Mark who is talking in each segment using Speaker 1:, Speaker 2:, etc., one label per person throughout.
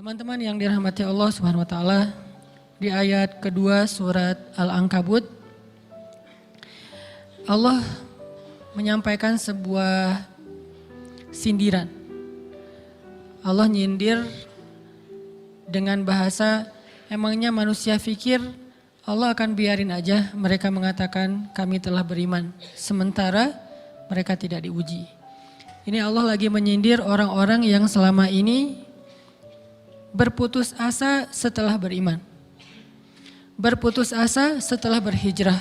Speaker 1: Teman-teman yang dirahmati Allah Subhanahu wa taala, di ayat kedua surat Al-Ankabut Allah menyampaikan sebuah sindiran. Allah nyindir dengan bahasa, emangnya manusia pikir Allah akan biarin aja mereka mengatakan kami telah beriman, sementara mereka tidak diuji. Ini Allah lagi menyindir orang-orang yang selama ini berputus asa setelah beriman. Berputus asa setelah berhijrah.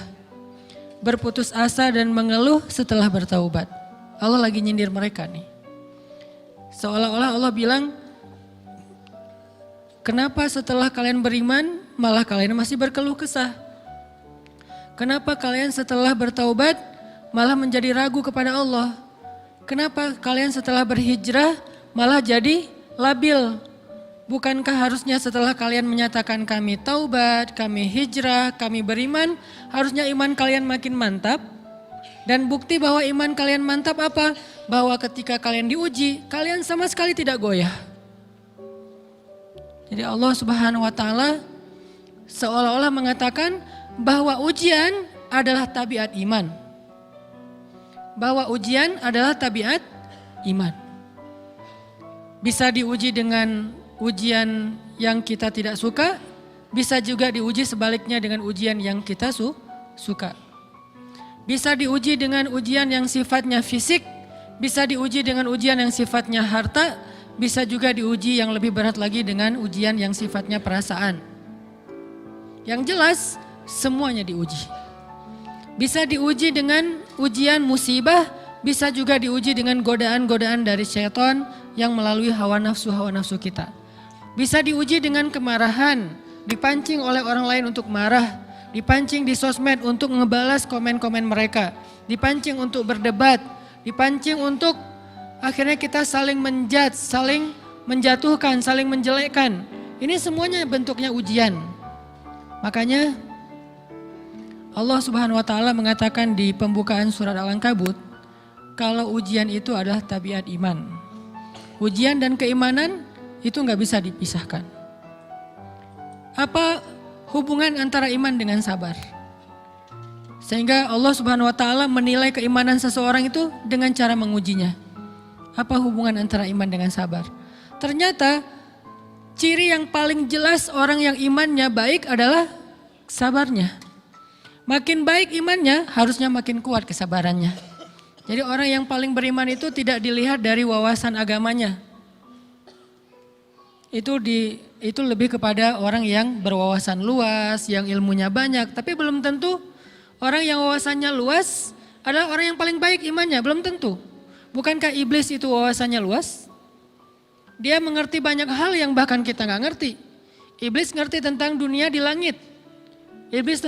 Speaker 1: Berputus asa dan mengeluh setelah bertaubat. Allah lagi nyindir mereka nih. Seolah-olah Allah bilang, kenapa setelah kalian beriman malah kalian masih berkeluh kesah? Kenapa kalian setelah bertaubat malah menjadi ragu kepada Allah? Kenapa kalian setelah berhijrah malah jadi labil? Bukankah harusnya setelah kalian menyatakan kami taubat, kami hijrah, kami beriman, harusnya iman kalian makin mantap? Dan bukti bahwa iman kalian mantap apa? Bahwa ketika kalian diuji, kalian sama sekali tidak goyah. Jadi Allah Subhanahu wa taala seolah-olah mengatakan bahwa ujian adalah tabiat iman. Bahwa ujian adalah tabiat iman. Bisa diuji dengan ujian yang kita tidak suka, bisa juga diuji sebaliknya dengan ujian yang kita suka. Bisa diuji dengan ujian yang sifatnya fisik, bisa diuji dengan ujian yang sifatnya harta, bisa juga diuji yang lebih berat lagi dengan ujian yang sifatnya perasaan. Yang jelas semuanya diuji. Bisa diuji dengan ujian musibah, bisa juga diuji dengan godaan-godaan dari syaitan yang melalui hawa nafsu kita. Bisa diuji dengan kemarahan, dipancing oleh orang lain untuk marah, dipancing di sosmed untuk ngebalas komen-komen mereka, dipancing untuk berdebat, dipancing untuk akhirnya kita saling menjudge, saling menjatuhkan, saling menjelekkan. Ini semuanya bentuknya ujian. Makanya Allah Subhanahu wa taala mengatakan di pembukaan surat Al-Ankabut, kalau ujian itu adalah tabiat iman. Ujian dan keimanan itu nggak bisa dipisahkan. Apa hubungan antara iman dengan sabar? Sehingga Allah Subhanahu wa taala menilai keimanan seseorang itu dengan cara mengujinya. Apa hubungan antara iman dengan sabar? Ternyata ciri yang paling jelas orang yang imannya baik adalah sabarnya. Makin baik imannya, harusnya makin kuat kesabarannya. Jadi orang yang paling beriman itu tidak dilihat dari wawasan agamanya. Itu lebih kepada orang yang berwawasan luas, yang ilmunya banyak. Tapi belum tentu orang yang wawasannya luas adalah orang yang paling baik imannya, belum tentu. Bukankah iblis itu wawasannya luas? Dia mengerti banyak hal yang bahkan kita nggak ngerti. Iblis ngerti tentang dunia di langit. Iblis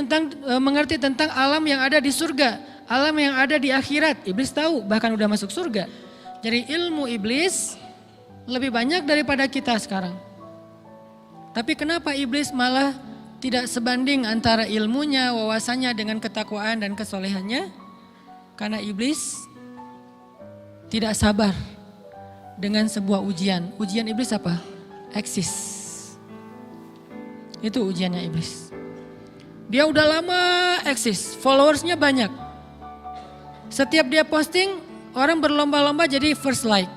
Speaker 1: mengerti tentang alam yang ada di surga, alam yang ada di akhirat. Iblis tahu, bahkan udah masuk surga. Jadi ilmu iblis lebih banyak daripada kita sekarang. Tapi kenapa iblis malah tidak sebanding antara ilmunya, wawasannya dengan ketakwaan dan kesolehannya? Karena iblis tidak sabar dengan sebuah ujian. Ujian iblis apa? Eksis. Itu ujiannya iblis. Dia udah lama eksis, followersnya banyak. Setiap dia posting, orang berlomba-lomba jadi first like.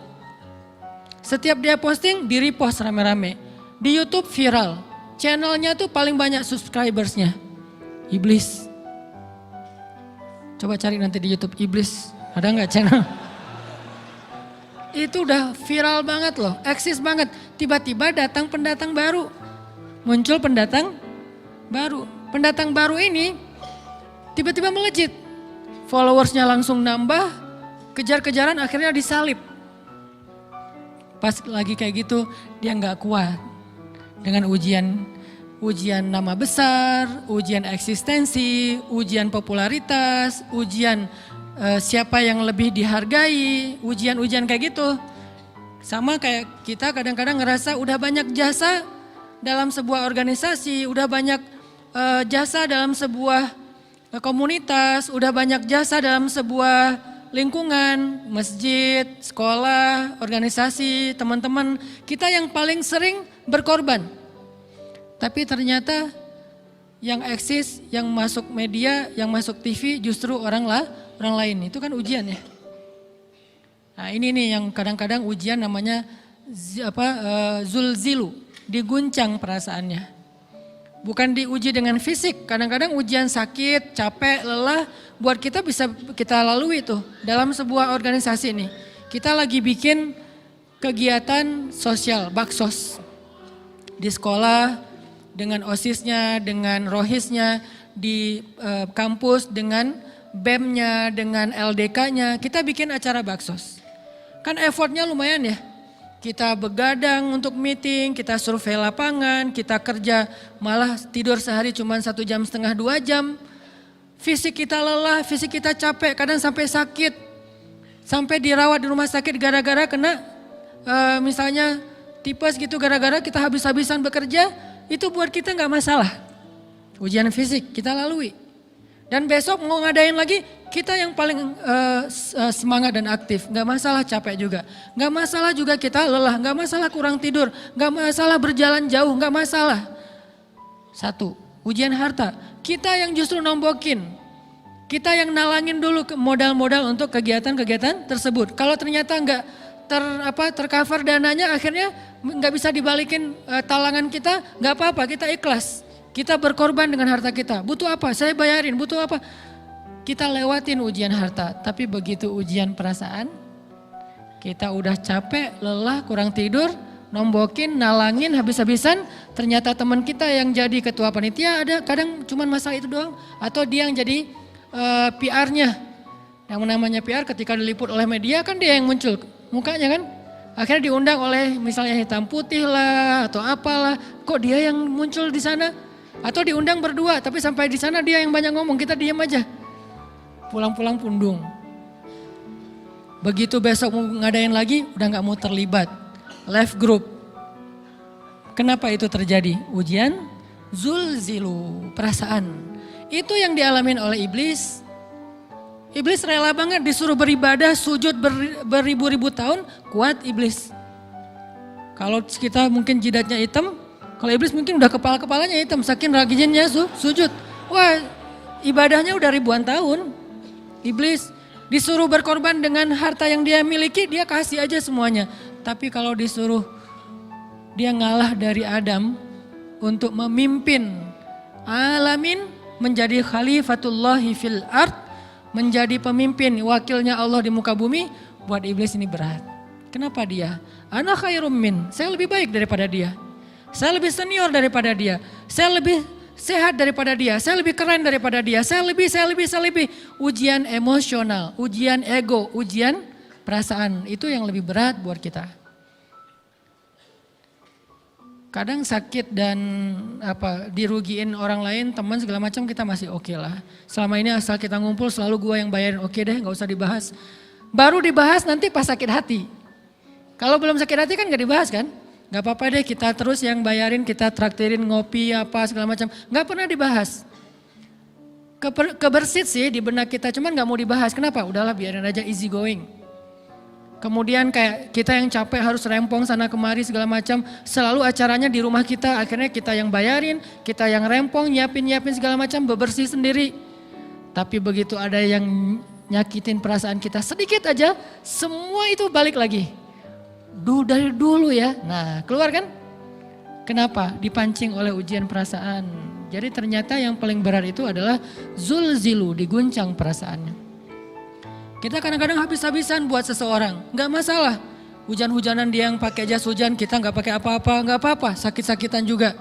Speaker 1: Setiap dia posting, di repost rame-rame. Di YouTube viral. Channelnya tuh paling banyak subscribersnya. Iblis. Coba cari nanti di YouTube iblis. Ada nggak channel? Itu udah viral banget loh. Eksis banget. Tiba-tiba datang pendatang baru. Muncul pendatang baru. Pendatang baru ini tiba-tiba melejit. Followersnya langsung nambah. Kejar-kejaran akhirnya disalib. Pas lagi kayak gitu dia nggak kuat dengan ujian nama besar, ujian eksistensi, ujian popularitas, ujian siapa yang lebih dihargai, ujian-ujian kayak gitu. Sama kayak kita kadang-kadang ngerasa udah banyak jasa dalam sebuah organisasi, udah banyak jasa dalam sebuah komunitas, udah banyak jasa dalam sebuah lingkungan, masjid, sekolah, organisasi, teman-teman kita yang paling sering berkorban. Tapi ternyata yang eksis, yang masuk media, yang masuk TV justru orang lain. Itu kan ujian ya. Nah ini nih yang kadang-kadang ujian namanya zulzilu, diguncang perasaannya. Bukan diuji dengan fisik, kadang-kadang ujian sakit, capek, lelah, buat kita bisa kita lalui tuh dalam sebuah organisasi nih. Kita lagi bikin kegiatan sosial, baksos. Di sekolah, dengan OSIS-nya, dengan ROHIS-nya, di kampus, dengan BEM-nya, dengan LDK-nya, kita bikin acara baksos. Kan effortnya lumayan ya. Kita begadang untuk meeting, kita survei lapangan, kita kerja malah tidur sehari cuma 1,5 jam, 2 jam. Fisik kita lelah, fisik kita capek, kadang sampai sakit. Sampai dirawat di rumah sakit gara-gara kena misalnya tipes gitu, gara-gara kita habis-habisan bekerja, itu buat kita gak masalah. Ujian fisik kita lalui. Dan besok mau ngadain lagi, kita yang paling semangat dan aktif. Gak masalah capek juga. Gak masalah juga kita lelah, gak masalah kurang tidur, gak masalah berjalan jauh, gak masalah. Satu, ujian harta. Kita yang justru nombokin. Kita yang nalangin dulu modal-modal untuk kegiatan-kegiatan tersebut. Kalau ternyata gak tercover dananya, akhirnya gak bisa dibalikin talangan kita, gak apa-apa, kita ikhlas. Kita berkorban dengan harta kita. Butuh apa? Saya bayarin. Butuh apa? Kita lewatin ujian harta. Tapi begitu ujian perasaan, kita udah capek, lelah, kurang tidur, nombokin, nalangin habis-habisan. Ternyata teman kita yang jadi ketua panitia ada kadang cuman masalah itu doang. Atau dia yang jadi PR-nya. Yang namanya PR ketika diliput oleh media kan dia yang muncul mukanya kan. Akhirnya diundang oleh misalnya hitam putih lah atau apalah. Kok dia yang muncul di sana? Atau diundang berdua, tapi sampai di sana dia yang banyak ngomong, kita diam aja. Pulang-pulang pundung. Begitu besok mau ngadain lagi, udah gak mau terlibat. Left group. Kenapa itu terjadi? Ujian zulzilu, perasaan. Itu yang dialamin oleh iblis. Iblis rela banget disuruh beribadah, sujud beribu-ribu tahun, kuat iblis. Kalau kita mungkin jidatnya hitam, kalau iblis mungkin udah kepala-kepalanya hitam, saking rajinnya sujud. Wah, ibadahnya udah ribuan tahun. Iblis disuruh berkorban dengan harta yang dia miliki, dia kasih aja semuanya. Tapi kalau disuruh dia ngalah dari Adam untuk memimpin alamin, menjadi khalifatullahi fil ard, menjadi pemimpin wakilnya Allah di muka bumi, buat iblis ini berat. Kenapa dia? Ana khairum min, saya lebih baik daripada dia. Saya lebih senior daripada dia, saya lebih sehat daripada dia, saya lebih keren daripada dia, saya lebih. Ujian emosional, ujian ego, ujian perasaan, itu yang lebih berat buat kita. Kadang sakit dan dirugiin orang lain, teman segala macam kita masih oke lah. Selama ini asal kita ngumpul selalu gua yang bayarin, oke deh gak usah dibahas. Baru dibahas nanti pas sakit hati. Kalau belum sakit hati kan gak dibahas kan? Gak apa-apa deh kita terus yang bayarin, kita traktirin ngopi apa segala macam. Gak pernah dibahas. Kebersit sih di benak kita, cuman gak mau dibahas. Kenapa? Udahlah biarin aja, easy going. Kemudian kayak kita yang capek harus rempong sana kemari segala macam. Selalu acaranya di rumah kita, akhirnya kita yang bayarin, kita yang rempong, nyiapin segala macam, bebersih sendiri. Tapi begitu ada yang nyakitin perasaan kita sedikit aja, semua itu balik lagi. Dari dulu ya, nah keluar kan? Kenapa? Dipancing oleh ujian perasaan. Jadi ternyata yang paling berat itu adalah zulzilu, diguncang perasaannya. Kita kadang-kadang habis-habisan buat seseorang, gak masalah. Hujan-hujanan dia yang pakai jas hujan, kita gak pakai apa-apa, gak apa-apa. Sakit-sakitan juga,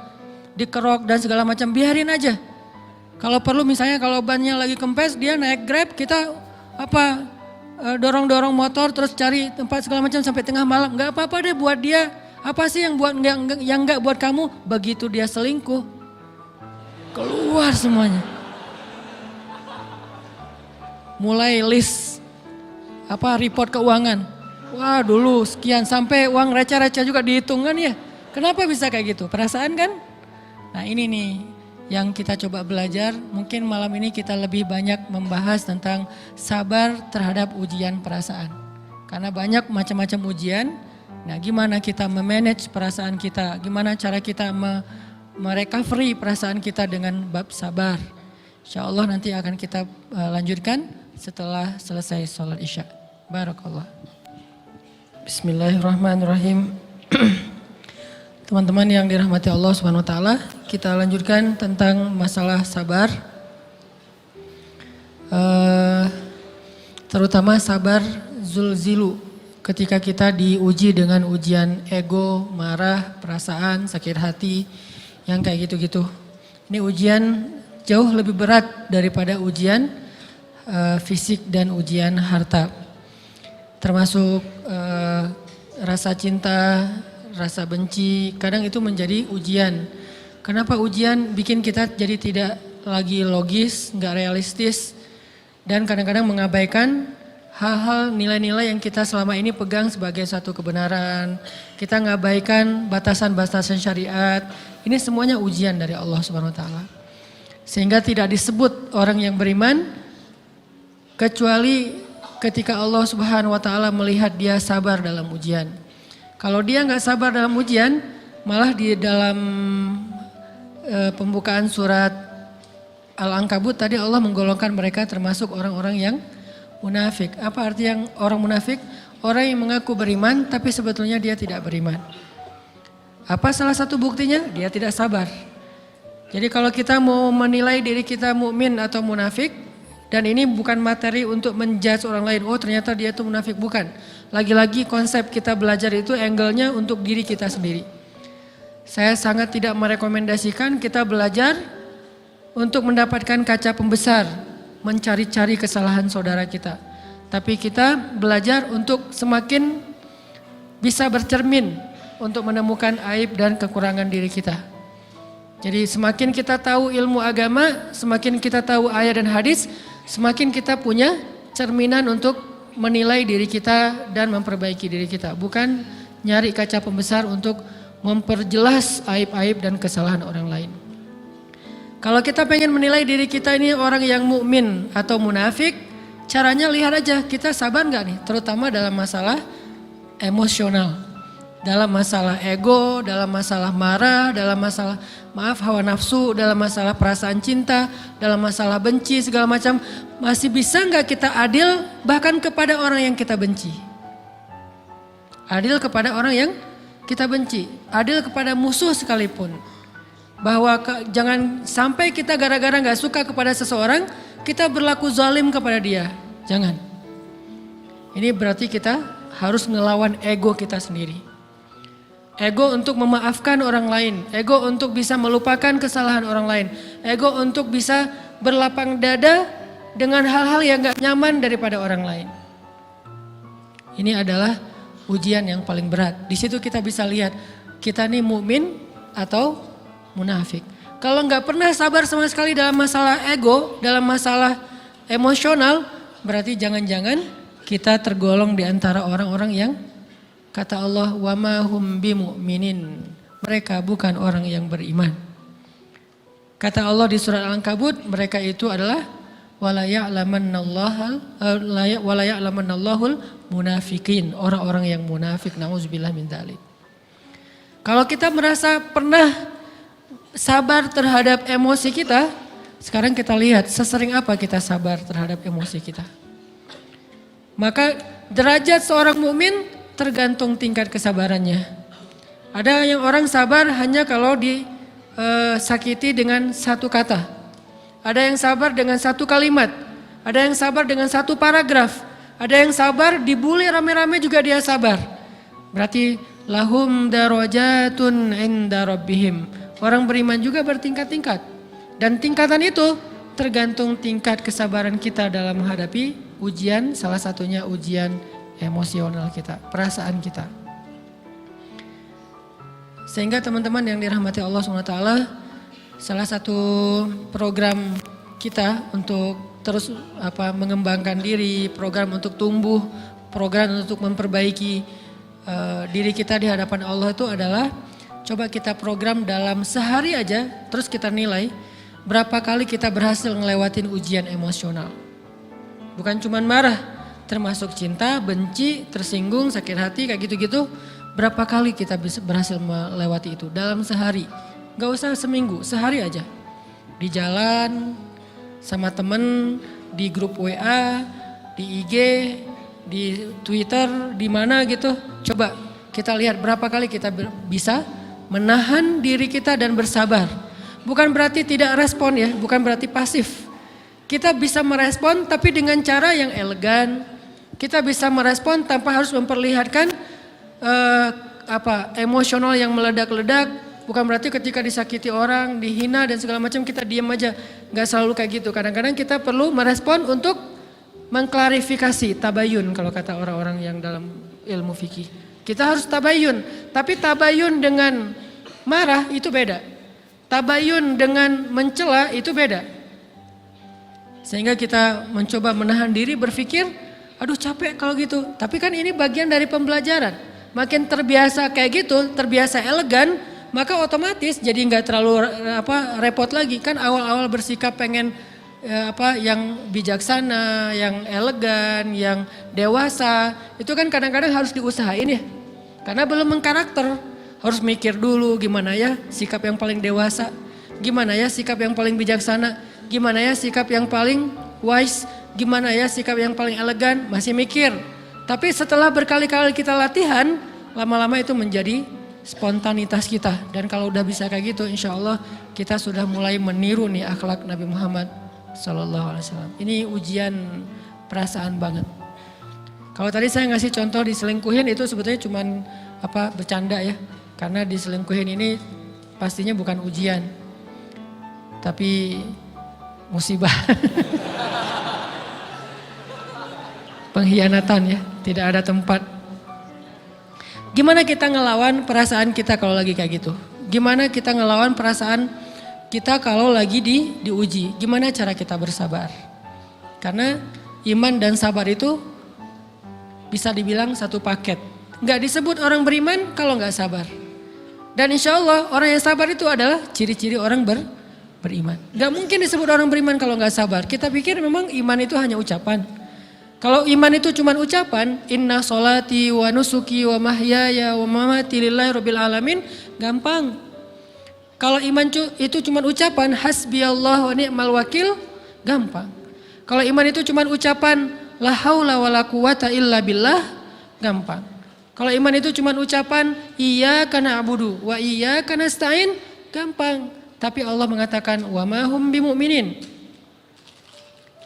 Speaker 1: dikerok dan segala macam, biarin aja. Kalau perlu misalnya kalau bannya lagi kempes, dia naik Grab, kita dorong-dorong motor terus cari tempat segala macam sampai tengah malam. Gak apa-apa deh buat dia. Apa sih yang gak buat kamu? Begitu dia selingkuh, keluar semuanya. Mulai list report keuangan. Wah dulu sekian, sampai uang receh-receh juga dihitung kan ya. Kenapa bisa kayak gitu? Perasaan kan? Nah ini nih yang kita coba belajar. Mungkin malam ini kita lebih banyak membahas tentang sabar terhadap ujian perasaan. Karena banyak macam-macam ujian. Nah, gimana kita memanage perasaan kita? Gimana cara kita merecovery perasaan kita dengan bab sabar? Insya Allah nanti akan kita lanjutkan setelah selesai sholat isya. Barakallah. Bismillahirrahmanirrahim. Teman-teman yang dirahmati Allah Subhanahu wa taala, kita lanjutkan tentang masalah sabar. Terutama sabar zulzilu, ketika kita diuji dengan ujian ego, marah, perasaan, sakit hati, yang kayak gitu-gitu. Ini ujian jauh lebih berat daripada ujian fisik dan ujian harta. Termasuk rasa cinta, rasa benci, kadang itu menjadi ujian. Kenapa ujian bikin kita jadi tidak lagi logis, nggak realistis, dan kadang-kadang mengabaikan hal-hal nilai-nilai yang kita selama ini pegang sebagai satu kebenaran. Kita ngabaikan batasan-batasan syariat. Ini semuanya ujian dari Allah Subhanahu wa taala. Sehingga tidak disebut orang yang beriman kecuali ketika Allah Subhanahu wa taala melihat dia sabar dalam ujian. Kalau dia nggak sabar dalam ujian, malah di dalam pembukaan surat Al-Ankabut tadi Allah menggolongkan mereka termasuk orang-orang yang munafik. Apa arti yang orang munafik? Orang yang mengaku beriman tapi sebetulnya dia tidak beriman. Apa salah satu buktinya? Dia tidak sabar. Jadi kalau kita mau menilai diri kita mukmin atau munafik, dan ini bukan materi untuk menjudge orang lain, oh ternyata dia itu munafik, bukan. Lagi-lagi konsep kita belajar itu angle-nya untuk diri kita sendiri. Saya sangat tidak merekomendasikan kita belajar untuk mendapatkan kaca pembesar, mencari-cari kesalahan saudara kita. Tapi kita belajar untuk semakin bisa bercermin untuk menemukan aib dan kekurangan diri kita. Jadi semakin kita tahu ilmu agama, semakin kita tahu ayat dan hadis, semakin kita punya cerminan untuk menilai diri kita dan memperbaiki diri kita. Bukan nyari kaca pembesar untuk memperjelas aib-aib dan kesalahan orang lain. Kalau kita pengen menilai diri kita ini orang yang mukmin atau munafik, caranya lihat aja kita sabar nggak nih, terutama dalam masalah emosional, dalam masalah ego, dalam masalah marah, dalam masalah hawa nafsu, dalam masalah perasaan cinta, dalam masalah benci segala macam, masih bisa nggak kita adil bahkan kepada orang yang kita benci? Adil kepada orang yang kita benci, adil kepada musuh sekalipun. Bahwa jangan sampai kita gara-gara gak suka kepada seseorang, kita berlaku zalim kepada dia. Jangan. Ini berarti kita harus ngelawan ego kita sendiri. Ego untuk memaafkan orang lain. Ego untuk bisa melupakan kesalahan orang lain. Ego untuk bisa berlapang dada dengan hal-hal yang gak nyaman daripada orang lain. Ini adalah ujian yang paling berat. Di situ kita bisa lihat kita nih mukmin atau munafik. Kalau nggak pernah sabar sama sekali dalam masalah ego, dalam masalah emosional, berarti jangan-jangan kita tergolong di antara orang-orang yang kata Allah wa ma hum bimu'minin. Mereka bukan orang yang beriman. Kata Allah di surat Al-Ankabut, mereka itu adalah wala ya'lamannallahul munafikin, orang-orang yang munafik. Nauzubillah min dzalik. Kalau kita merasa pernah sabar terhadap emosi kita, sekarang kita lihat sesering apa kita sabar terhadap emosi kita. Maka derajat seorang mukmin tergantung tingkat kesabarannya. Ada yang orang sabar hanya kalau disakiti dengan satu kata. Ada yang sabar dengan satu kalimat. Ada yang sabar dengan satu paragraf. Ada yang sabar dibully rame-rame juga dia sabar. Berarti lahum darajatun inda rabbihim. Orang beriman juga bertingkat-tingkat. Dan tingkatan itu tergantung tingkat kesabaran kita dalam menghadapi ujian, salah satunya ujian emosional kita, perasaan kita. Sehingga teman-teman yang dirahmati Allah SWT, salah satu program kita untuk terus mengembangkan diri, program untuk tumbuh, program untuk memperbaiki diri kita di hadapan Allah itu adalah coba kita program dalam sehari aja, terus kita nilai berapa kali kita berhasil ngelewatin ujian emosional. Bukan cuma marah, termasuk cinta, benci, tersinggung, sakit hati kayak gitu-gitu. Berapa kali kita berhasil melewati itu dalam sehari. Gak usah seminggu, sehari aja. Di jalan, sama temen, di grup WA, di IG, di Twitter, di mana gitu. Coba kita lihat berapa kali kita bisa menahan diri kita dan bersabar. Bukan berarti tidak respon ya, bukan berarti pasif. Kita bisa merespon tapi dengan cara yang elegan. Kita bisa merespon tanpa harus memperlihatkan emosional yang meledak-ledak. Bukan berarti ketika disakiti orang, dihina dan segala macam kita diam aja. Gak selalu kayak gitu. Kadang-kadang kita perlu merespon untuk mengklarifikasi, tabayun kalau kata orang-orang yang dalam ilmu fikih. Kita harus tabayun. Tapi tabayun dengan marah itu beda. Tabayun dengan mencela itu beda. Sehingga kita mencoba menahan diri berpikir, aduh capek kalau gitu. Tapi kan ini bagian dari pembelajaran. Makin terbiasa kayak gitu, terbiasa elegan, maka otomatis jadi nggak terlalu repot lagi. Kan awal-awal bersikap pengen yang bijaksana, yang elegan, yang dewasa, itu kan kadang-kadang harus diusahain ya. Karena belum mengkarakter. Harus mikir dulu gimana ya sikap yang paling dewasa, gimana ya sikap yang paling bijaksana, gimana ya sikap yang paling wise, gimana ya sikap yang paling elegan, masih mikir. Tapi setelah berkali-kali kita latihan, lama-lama itu menjadi spontanitas kita. Dan kalau udah bisa kayak gitu, insya Allah kita sudah mulai meniru nih akhlak Nabi Muhammad SAW. Ini ujian perasaan banget. Kalau tadi saya ngasih contoh diselingkuhin itu sebetulnya cuman bercanda ya. Karena diselingkuhin ini pastinya bukan ujian, tapi musibah. Pengkhianatan ya, tidak ada tempat. Gimana kita ngelawan perasaan kita kalau lagi kayak gitu? Gimana kita ngelawan perasaan kita kalau lagi diuji? Gimana cara kita bersabar? Karena iman dan sabar itu bisa dibilang satu paket. Gak disebut orang beriman kalau gak sabar. Dan insya Allah orang yang sabar itu adalah ciri-ciri orang beriman. Gak mungkin disebut orang beriman kalau gak sabar. Kita pikir memang iman itu hanya ucapan. Kalau iman itu cuma ucapan, inna sholati wa nusuki wa mahyaya wa mamati lillahi rabbil alamin, gampang. Kalau iman itu cuma ucapan, hasbiyallah wa ni'mal wakil, gampang. Kalau iman itu cuma ucapan, la haula wa la quwata illa billah, gampang. Kalau iman itu cuma ucapan iyyaka na'budu wa iyyaka nasta'in, gampang. Tapi Allah mengatakan wa ma hum bimu'minin.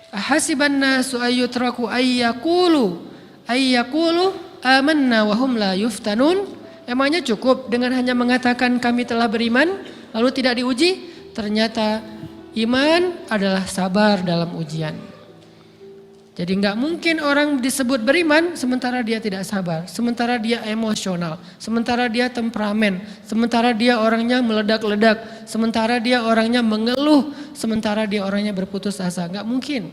Speaker 1: Ahasiban nasu ayyutraku ayyaqulu amanna wa hum la yuftanun. Emangnya cukup dengan hanya mengatakan kami telah beriman lalu tidak diuji? Ternyata iman adalah sabar dalam ujian. Jadi nggak mungkin orang disebut beriman sementara dia tidak sabar, sementara dia emosional, sementara dia temperamen, sementara dia orangnya meledak-ledak, sementara dia orangnya mengeluh, sementara dia orangnya berputus asa. Nggak mungkin.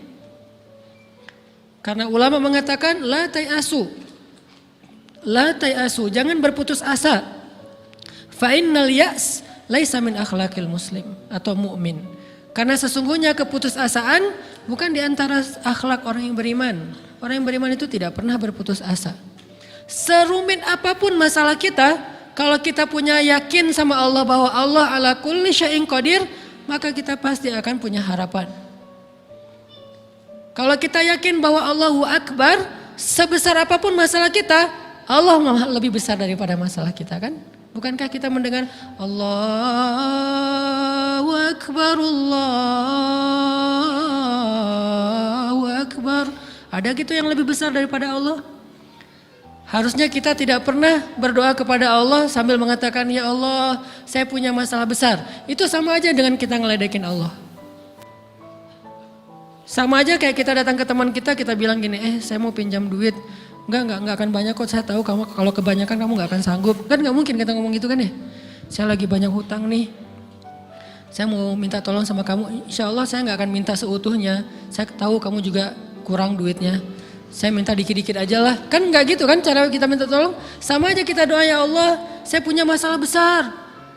Speaker 1: Karena ulama mengatakan la tayasu, jangan berputus asa. Fa innal ya's laisa min akhlaqil muslim atau mu'min. Karena sesungguhnya keputusasaan bukan di antara akhlak orang yang beriman. Orang yang beriman itu tidak pernah berputus asa. Serumit apapun masalah kita, kalau kita punya yakin sama Allah bahwa Allah ala kulli syai'in qadir, maka kita pasti akan punya harapan. Kalau kita yakin bahwa Allahu Akbar, sebesar apapun masalah kita, Allah lebih besar daripada masalah kita kan? Bukankah kita mendengar Allahu Akbar, Allahu Akbar. Ada gitu yang lebih besar daripada Allah? Harusnya kita tidak pernah berdoa kepada Allah sambil mengatakan ya Allah saya punya masalah besar. Itu sama aja dengan kita ngeledekin Allah. Sama aja kayak kita datang ke teman kita bilang gini, saya mau pinjam duit. Enggak akan banyak kok, saya tahu kamu kalau kebanyakan kamu enggak akan sanggup. Kan enggak mungkin kita ngomong gitu kan ya. Saya lagi banyak hutang nih. Saya mau minta tolong sama kamu. Insya Allah saya enggak akan minta seutuhnya. Saya tahu kamu juga kurang duitnya. Saya minta dikit-dikit aja lah. Kan enggak gitu kan cara kita minta tolong. Sama aja kita doa ya Allah, saya punya masalah besar.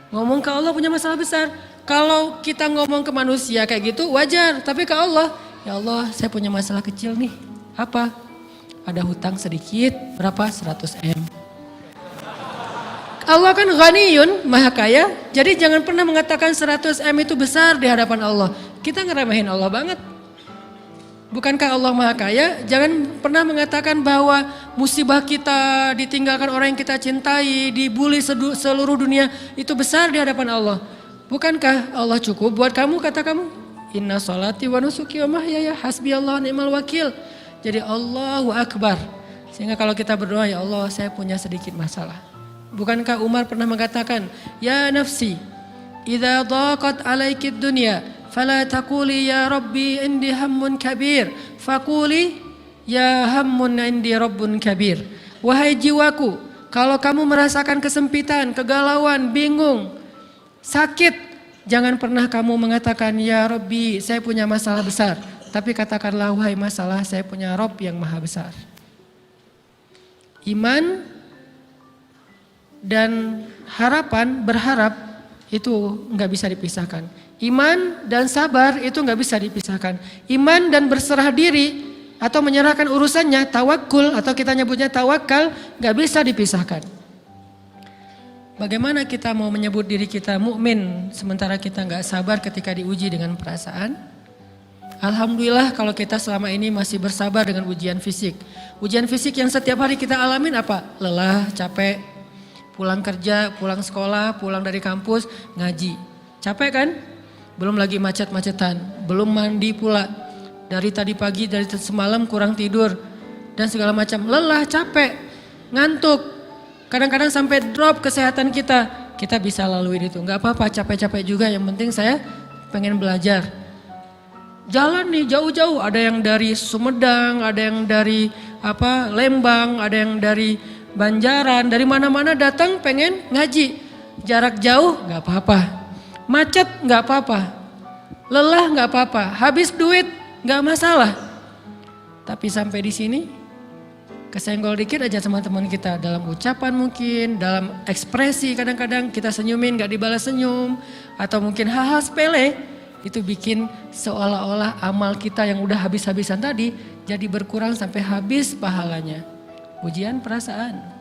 Speaker 1: Ngomong ke Allah punya masalah besar. Kalau kita ngomong ke manusia kayak gitu wajar, tapi ke Allah, ya Allah saya punya masalah kecil nih. Apa? Ada hutang sedikit, berapa? 100 M. Allah kan ghaniyun, maha kaya, jadi jangan pernah mengatakan 100 M itu besar di hadapan Allah. Kita ngeremehin Allah banget. Bukankah Allah maha kaya? Jangan pernah mengatakan bahwa musibah kita, ditinggalkan orang yang kita cintai, dibully seluruh dunia, itu besar di hadapan Allah. Bukankah Allah cukup buat kamu, kata kamu? Inna sholati wa nusuki wa mahyaya hasbi Allah ni'mal wakil. Jadi Allahu Akbar. Sehingga kalau kita berdoa, ya Allah saya punya sedikit masalah. Bukankah Umar pernah mengatakan, ya nafsi, idza daqat alaikid dunya, fala taquli ya Rabbi indi hammun kabir, faquli ya hammun indi rabbun kabir. Wahai jiwaku, kalau kamu merasakan kesempitan, kegalauan, bingung, sakit, jangan pernah kamu mengatakan ya Rabbi saya punya masalah besar. Tapi katakanlah wahai masalah saya punya Rabb yang maha besar. Iman dan harapan, berharap itu nggak bisa dipisahkan. Iman dan sabar itu nggak bisa dipisahkan. Iman dan berserah diri atau menyerahkan urusannya, tawakul atau kita nyebutnya tawakal, nggak bisa dipisahkan. Bagaimana kita mau menyebut diri kita mukmin sementara kita nggak sabar ketika diuji dengan perasaan? Alhamdulillah kalau kita selama ini masih bersabar dengan ujian fisik. Ujian fisik yang setiap hari kita alamin apa? Lelah, capek, pulang kerja, pulang sekolah, pulang dari kampus, ngaji. Capek kan? Belum lagi macet-macetan, belum mandi pula. Dari tadi pagi, dari semalam kurang tidur. Dan segala macam, lelah, capek, ngantuk. Kadang-kadang sampai drop kesehatan kita. Kita bisa lalui itu, gak apa-apa capek-capek juga, yang penting saya pengen belajar. Jalan nih jauh-jauh, ada yang dari Sumedang, ada yang dari Lembang, ada yang dari Banjaran, dari mana-mana datang pengen ngaji. Jarak jauh gak apa-apa. Macet nggak apa-apa, lelah nggak apa-apa, habis duit nggak masalah. Tapi sampai di sini kesenggol dikit aja sama teman kita dalam ucapan mungkin, dalam ekspresi kadang-kadang kita senyumin nggak dibalas senyum, atau mungkin hal-hal sepele itu bikin seolah-olah amal kita yang udah habis-habisan tadi jadi berkurang sampai habis pahalanya. Ujian perasaan.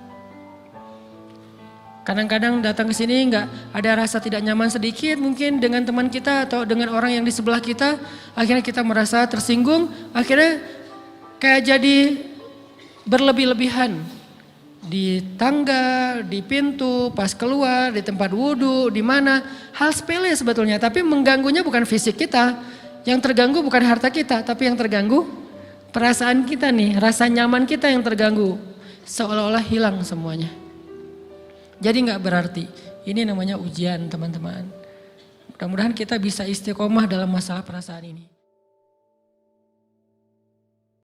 Speaker 1: Kadang-kadang datang ke sini nggak ada rasa tidak nyaman sedikit mungkin dengan teman kita atau dengan orang yang di sebelah kita. Akhirnya kita merasa tersinggung, akhirnya kayak jadi berlebih-lebihan. Di tangga, di pintu, pas keluar, di tempat wudhu, di mana. Hal sepele sebetulnya, tapi mengganggunya bukan fisik kita. Yang terganggu bukan harta kita, tapi yang terganggu perasaan kita nih, rasa nyaman kita yang terganggu. Seolah-olah hilang semuanya. Jadi nggak berarti, ini namanya ujian teman-teman. Mudah-mudahan kita bisa istiqomah dalam masalah perasaan ini.